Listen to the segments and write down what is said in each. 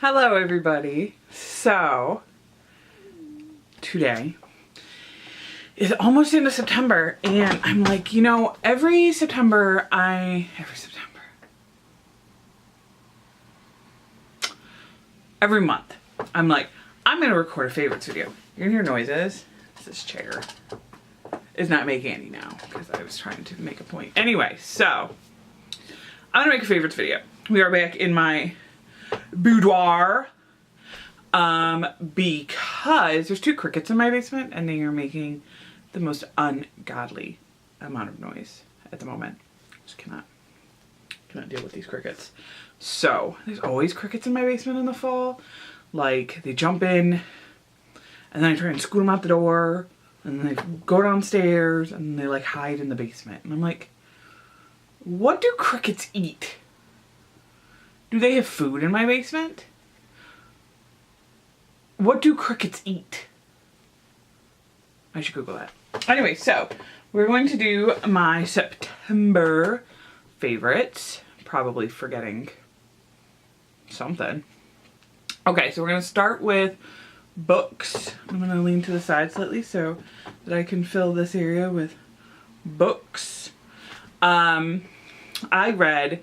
Hello everybody. So today is almost into September and I'm like, you know, every month I'm like, I'm gonna record a favorites video. You're gonna hear noises. This chair is not making any now because I was trying to make a point. Anyway, so I'm gonna make a favorites video. We are back in my boudoir because there's two crickets in my basement and they are making the most ungodly amount of noise at the moment. Just cannot deal with these crickets. So there's always crickets in my basement in the fall. Like they jump in and then I try and scoot them out the door and then they go downstairs and they like hide in the basement. And I'm like, what do crickets eat? Do they have food in my basement? What do crickets eat? I should Google that. Anyway, so we're going to do my September favorites. Probably forgetting something. Okay, so we're going to start with books. I'm going to lean to the side slightly so that I can fill this area with books. I read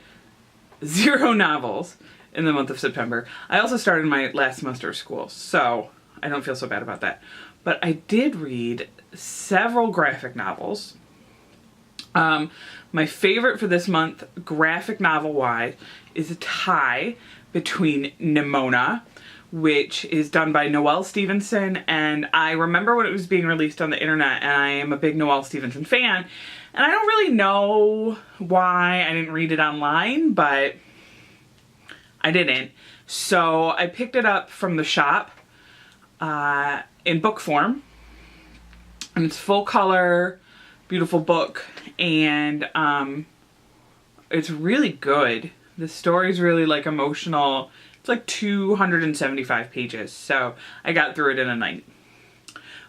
0 novels in the month of September. I also started my last semester of school, so I don't feel so bad about that. But I did read several graphic novels. My favorite for this month, graphic novel-wise, is a tie between Nimona, which is done by Noelle Stevenson, and I remember when it was being released on the internet, and I am a big Noelle Stevenson fan, and I don't really know why I didn't read it online, but I didn't. So I picked it up from the shop in book form, and it's full color, beautiful book, and it's really good. The story's really like emotional. It's like 275 pages, so I got through it in a night.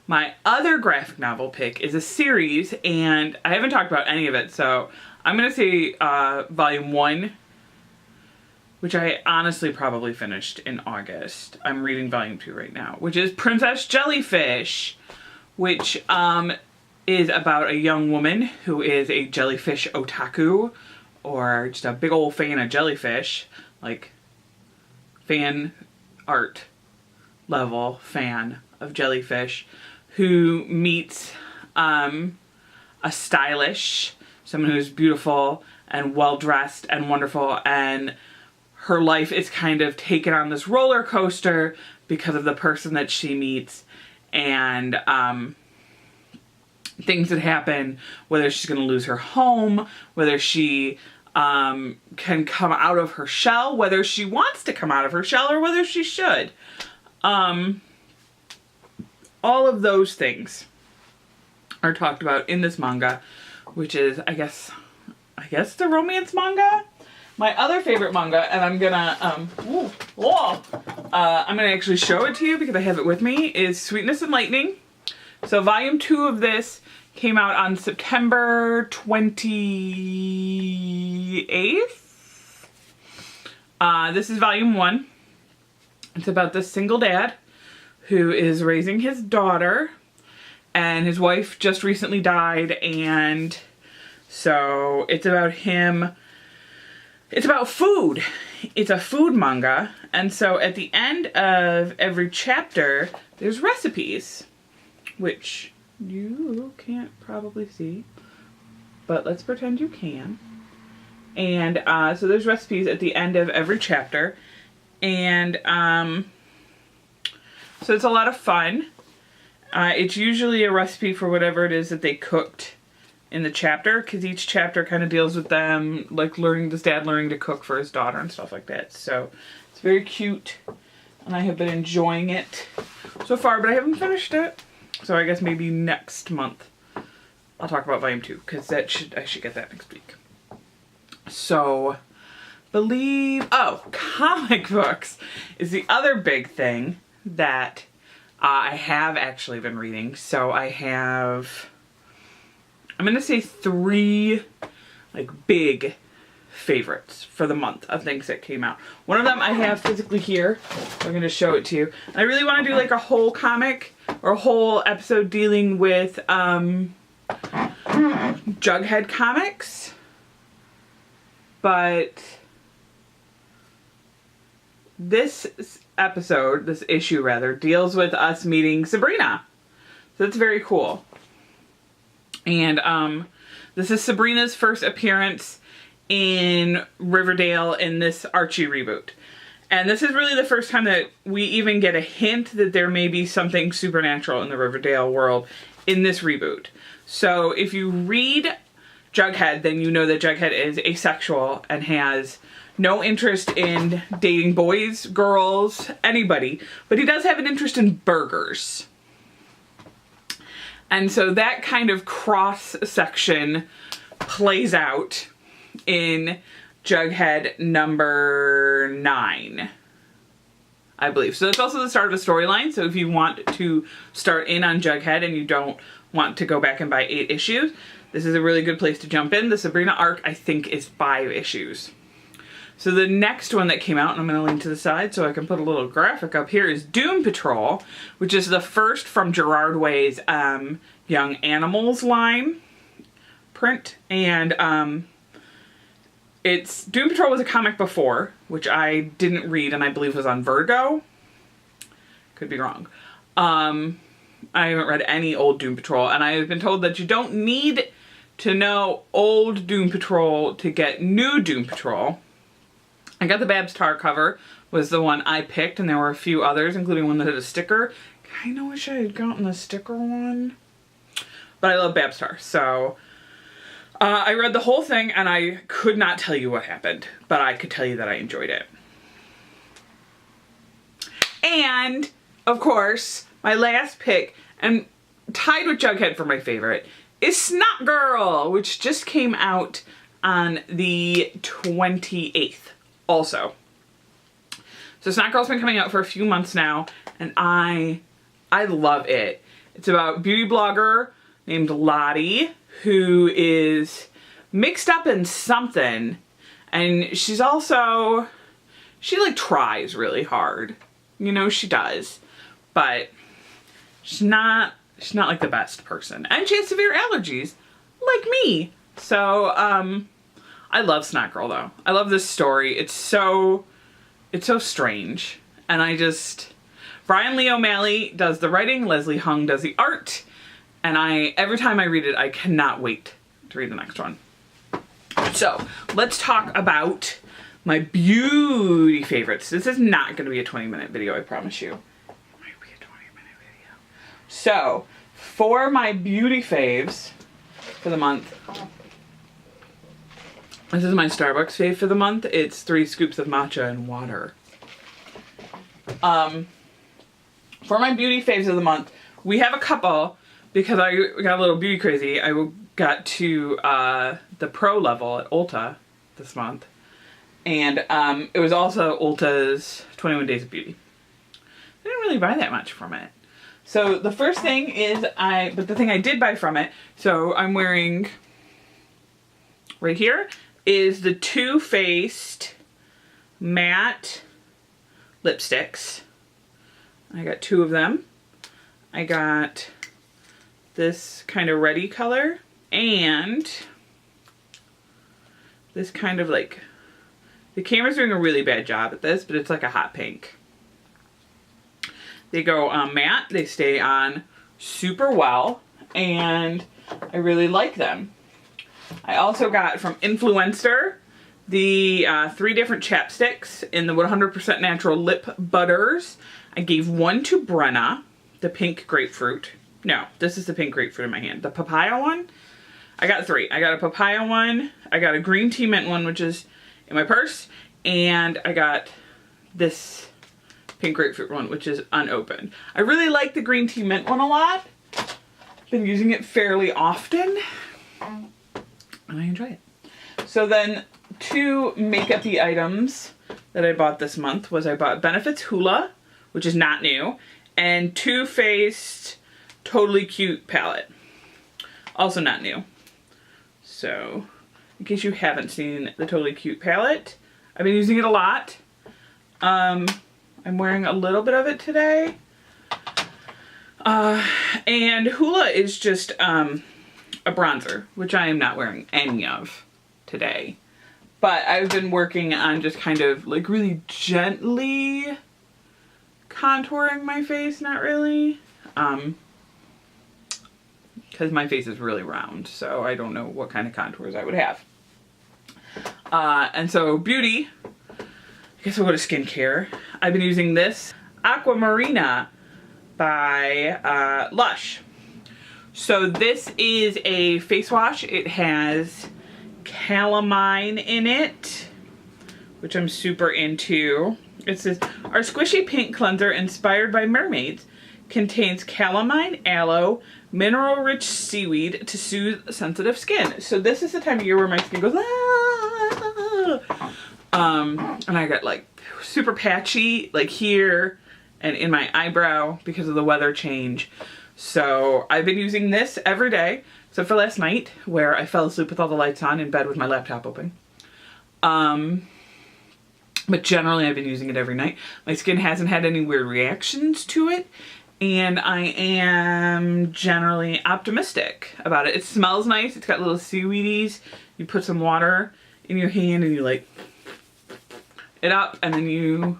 My other graphic novel pick is a series, and I haven't talked about any of it, so I'm going to say volume 1, which I honestly probably finished in August. I'm reading volume 2 right now, which is Princess Jellyfish, which is about a young woman who is a jellyfish otaku, or just a big old fan of jellyfish, like fan art level fan of jellyfish, who meets a stylish, someone who's beautiful and well-dressed and wonderful, and her life is kind of taken on this roller coaster because of the person that she meets and things that happen, whether she's going to lose her home, whether she can come out of her shell, whether she wants to come out of her shell, or whether she should. All of those things are talked about in this manga, which is, I guess the romance manga. My other favorite manga, and I'm gonna, I'm gonna actually show it to you because I have it with me, is Sweetness and Lightning. So volume 2 of this came out on September 28th. This is volume 1. It's about this single dad who is raising his daughter, and his wife just recently died, and so it's about him. It's about food. It's a food manga, and so at the end of every chapter there's recipes, which you can't probably see, but let's pretend you can. And so there's recipes at the end of every chapter, and so it's a lot of fun. It's usually a recipe for whatever it is that they cooked in the chapter, because each chapter kind of deals with them, like this dad learning to cook for his daughter and stuff like that. So it's very cute, and I have been enjoying it so far, but I haven't finished it. So I guess maybe next month I'll talk about volume 2, because I should get that next week. So comic books is the other big thing that I have actually been reading. So I have, I'm gonna say 3 like big favorites for the month of things that came out. One of them I have physically here. I'm going to show it to you. I really want to do like a whole comic or a whole episode dealing with Jughead comics. But this episode, this issue rather, deals with us meeting Sabrina. So that's very cool. And this is Sabrina's first appearance in Riverdale in this Archie reboot. And this is really the first time that we even get a hint that there may be something supernatural in the Riverdale world in this reboot. So if you read Jughead, then you know that Jughead is asexual and has no interest in dating boys, girls, anybody. But he does have an interest in burgers. And so that kind of cross-section plays out in Jughead number 9, I believe. So that's also the start of a storyline. So if you want to start in on Jughead and you don't want to go back and buy 8 issues, this is a really good place to jump in. The Sabrina arc, I think, is 5 issues. So the next one that came out, and I'm going to link to the side so I can put a little graphic up here, is Doom Patrol, which is the first from Gerard Way's Young Animals line print. And Doom Patrol was a comic before, which I didn't read and I believe was on Vertigo. Could be wrong. I haven't read any old Doom Patrol, and I have been told that you don't need to know old Doom Patrol to get new Doom Patrol. I got the Babs Tar cover, was the one I picked, and there were a few others, including one that had a sticker. I kinda wish I had gotten the sticker one. But I love Babs Tar, so I read the whole thing, and I could not tell you what happened, but I could tell you that I enjoyed it. And, of course, my last pick, and tied with Jughead for my favorite, is Snot Girl, which just came out on the 28th. Also. So Snot Girl's been coming out for a few months now, and I love it. It's about a beauty blogger named Lottie, who is mixed up in something, and she like tries really hard. You know, she does, but she's not like the best person. And she has severe allergies, like me. So, I love Snot Girl though. I love this story. It's so strange. And Brian Lee O'Malley does the writing, Leslie Hung does the art. And every time I read it, I cannot wait to read the next one. So, let's talk about my beauty favorites. This is not going to be a 20-minute video, I promise you. It might be a 20-minute video. So, for my beauty faves for the month, this is my Starbucks fave for the month. It's 3 scoops of matcha and water. For my beauty faves of the month, we have a couple because I got a little beauty crazy. I got to the pro level at Ulta this month. And it was also Ulta's 21 Days of Beauty. I didn't really buy that much from it. So the first thing is but the thing I did buy from it, so I'm wearing right here, is the Too Faced matte lipsticks. I got 2 of them. I got this kind of reddy color and this kind of like, the camera's doing a really bad job at this, but it's like a hot pink. They go matte, they stay on super well, and I really like them. I also got from Influencer the 3 different chapsticks in the 100% natural lip butters. I gave 1 to Brenna, the pink grapefruit. No, this is the pink grapefruit in my hand. The papaya one, I got 3. I got a papaya one, I got a green tea mint one, which is in my purse, and I got this pink grapefruit one, which is unopened. I really like the green tea mint one a lot. Been using it fairly often, and I enjoy it. So then 2 makeup-y items that I bought this month was I bought Benefits Hoola, which is not new, and Too Faced Totally Cute palette, also not new. So in case you haven't seen the Totally Cute palette. I've been using it a lot. I'm wearing a little bit of it today. And Hoola is just a bronzer, which I am not wearing any of today. But I've been working on just kind of like really gently contouring my face, not really. Because my face is really round, so I don't know what kind of contours I would have. And so beauty, I guess we'll go to skincare. I've been using this Aquamarina by Lush. So this is a face wash. It has calamine in it, which I'm super into. It says, our squishy pink cleanser inspired by mermaids contains calamine, aloe, mineral-rich seaweed to soothe sensitive skin. So this is the time of year where my skin goes, ah! And I got like super patchy, like here and in my eyebrow because of the weather change. So I've been using this every day, except for last night where I fell asleep with all the lights on in bed with my laptop open. But generally I've been using it every night. My skin hasn't had any weird reactions to it, and I am generally optimistic about it. It smells nice. It's got little seaweedies. You put some water in your hand and you like it up, and then you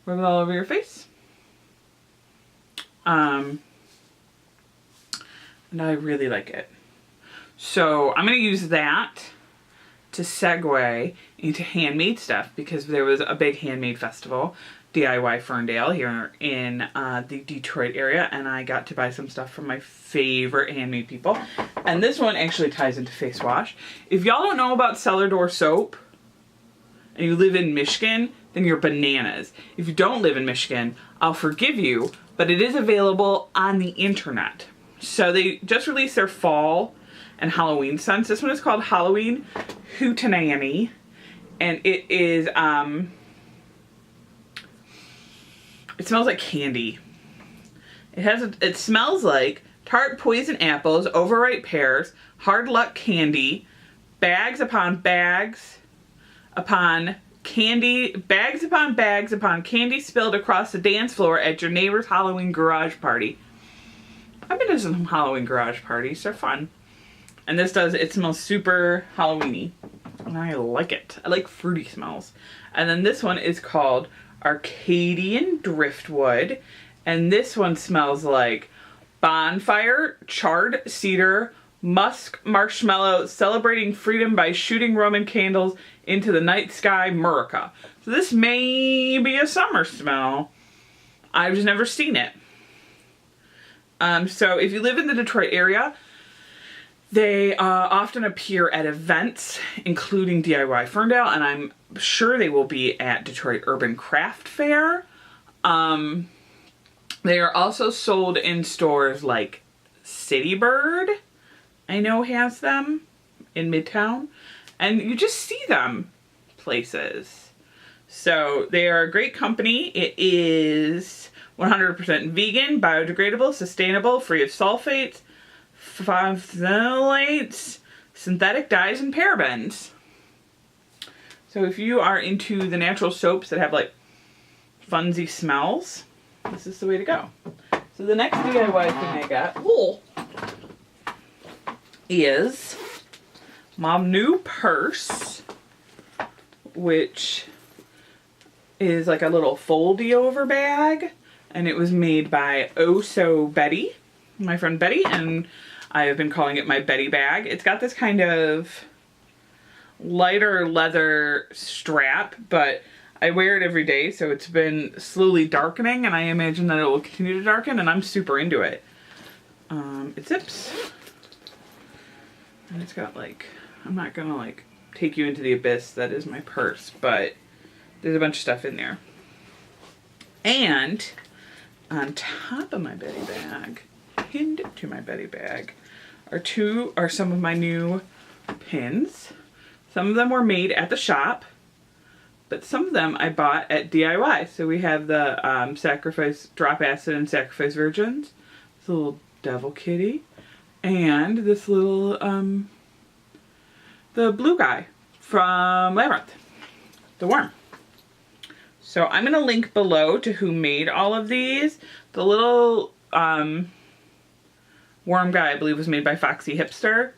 rub it all over your face. And I really like it. So I'm going to use that to segue into handmade stuff, because there was a big handmade festival, DIY Ferndale, here in the Detroit area, and I got to buy some stuff from my favorite handmade people. And this one actually ties into face wash. If y'all don't know about Cellar Door soap and you live in Michigan, then you're bananas. If you don't live in Michigan, I'll forgive you, but it is available on the internet. So they just released their fall and Halloween scents. This one is called Halloween Hootenanny, and it is it smells like candy. It smells like tart poison apples, overripe pears, hard luck candy, bags upon bags upon candy, bags upon candy spilled across the dance floor at your neighbor's Halloween garage party. I've been to some Halloween garage parties. They're fun. And this it smells super Halloween-y. And I like it. I like fruity smells. And then this one is called Arcadian Driftwood. And this one smells like bonfire, charred cedar, musk marshmallow, celebrating freedom by shooting Roman candles into the night sky, Murica. So this may be a summer smell. I've just never seen it. So if you live in the Detroit area, they often appear at events, including DIY Ferndale, and I'm sure they will be at Detroit Urban Craft Fair. They are also sold in stores like City Bird, I know has them in Midtown, and you just see them places. So they are a great company. It is 100% vegan, biodegradable, sustainable, free of sulfates, phthalates, synthetic dyes, and parabens. So if you are into the natural soaps that have like funsy smells, this is the way to go. So the next DIY thing I got is my new purse, which is like a little foldy over bag, and it was made by Oh So Betty, my friend Betty, and I have been calling it my Betty bag. It's got this kind of lighter leather strap, but I wear it every day, so it's been slowly darkening, and I imagine that it will continue to darken, and I'm super into it. It zips, and it's got like, I'm not gonna like take you into the abyss that is my purse, but there's a bunch of stuff in there. And on top of my Betty bag, pinned to my Betty bag, are some of my new pins. Some of them were made at the shop, but some of them I bought at DIY. So we have the Sacrifice Drop Acid and Sacrifice Virgins, this little devil kitty, and this little the blue guy from Labyrinth, the worm. So I'm going to link below to who made all of these. The little worm guy, I believe, was made by Foxy Hipster.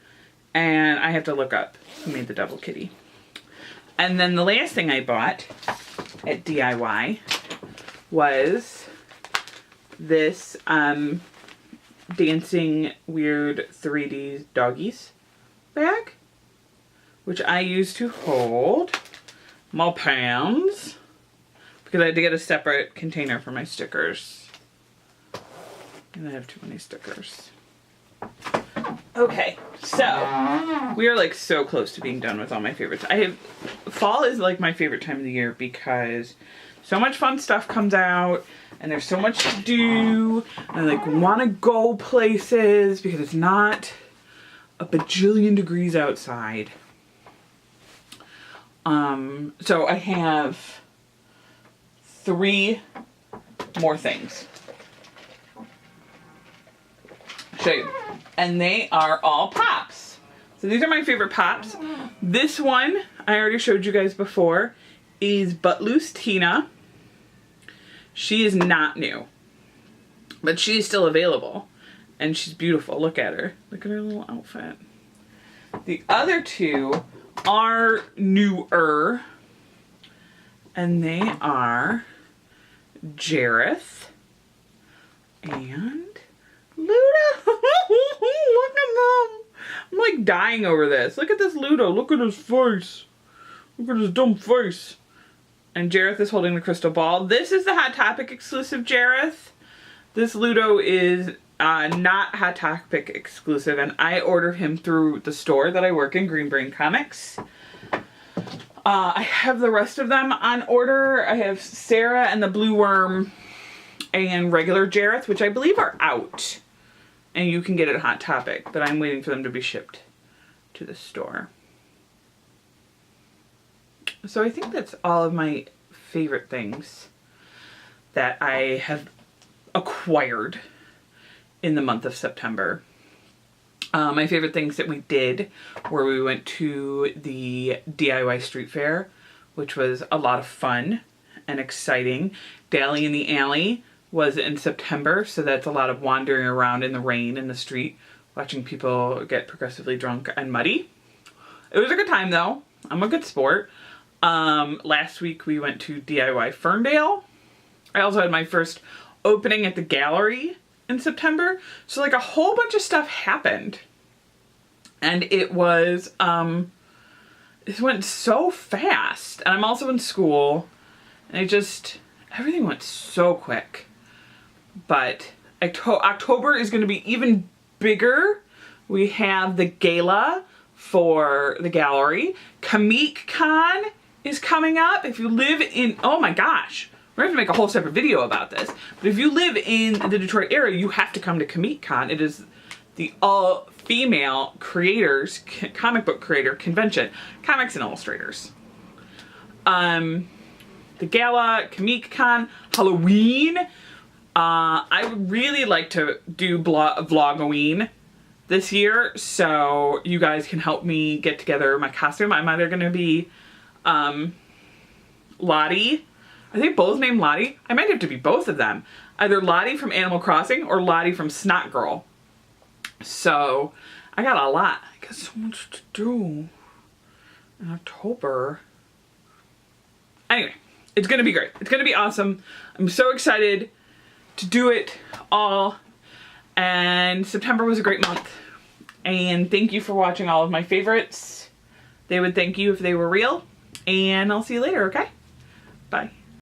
And I have to look up who made the double kitty. And then the last thing I bought at DIY was this dancing weird 3D doggies bag, which I use to hold my pans because I had to get a separate container for my stickers. And I have too many stickers. Okay, so we are like so close to being done with all my favorites. Fall is like my favorite time of the year because so much fun stuff comes out and there's so much to do and I like want to go places because it's not a bajillion degrees outside. So I have 3 more things. Show you. And they are all pops. So these are my favorite pops. This one, I already showed you guys before, is Butt Loose Tina. She is not new, but she's still available. And she's beautiful. Look at her. Look at her little outfit. The other 2 are newer. And they are Jareth and Ludo. Look at them. I'm like dying over this. Look at this Ludo. Look at his face. Look at his dumb face. And Jareth is holding the crystal ball. This is the Hot Topic exclusive Jareth. This Ludo is not Hot Topic exclusive, and I ordered him through the store that I work in, Green Brain Comics. I have the rest of them on order. I have Sarah and the Blue Worm and regular Jareth, which I believe are out. And you can get it at Hot Topic, but I'm waiting for them to be shipped to the store. So I think that's all of my favorite things that I have acquired in the month of September. My favorite things that we did were we went to the DIY street fair, which was a lot of fun and exciting. Dally in the Alley was in September, so that's a lot of wandering around in the rain in the street, watching people get progressively drunk and muddy. It was a good time though. I'm a good sport. Last week we went to DIY Ferndale. I also had my first opening at the gallery in September. So like a whole bunch of stuff happened. And it was, it went so fast. And I'm also in school. And everything went so quick. But October is going to be even bigger. We have the gala for the gallery. Comic Con is coming up. If you live in, oh my gosh, we're going to have to make a whole separate video about this. But if you live in the Detroit area, you have to come to Comic Con. It is the all-female creators, comic book creator convention. Comics and illustrators. The gala, Comic Con, Halloween. I would really like to do vlogoween this year, so you guys can help me get together my costume. I'm either going to be Lottie. Are they both named Lottie? I might have to be both of them. Either Lottie from Animal Crossing or Lottie from Snot Girl. So I got a lot. I got so much to do in October. Anyway, it's going to be great. It's going to be awesome. I'm so excited to do it all. And September was a great month. And thank you for watching all of my favorites. They would thank you if they were real. And I'll see you later, okay? Bye.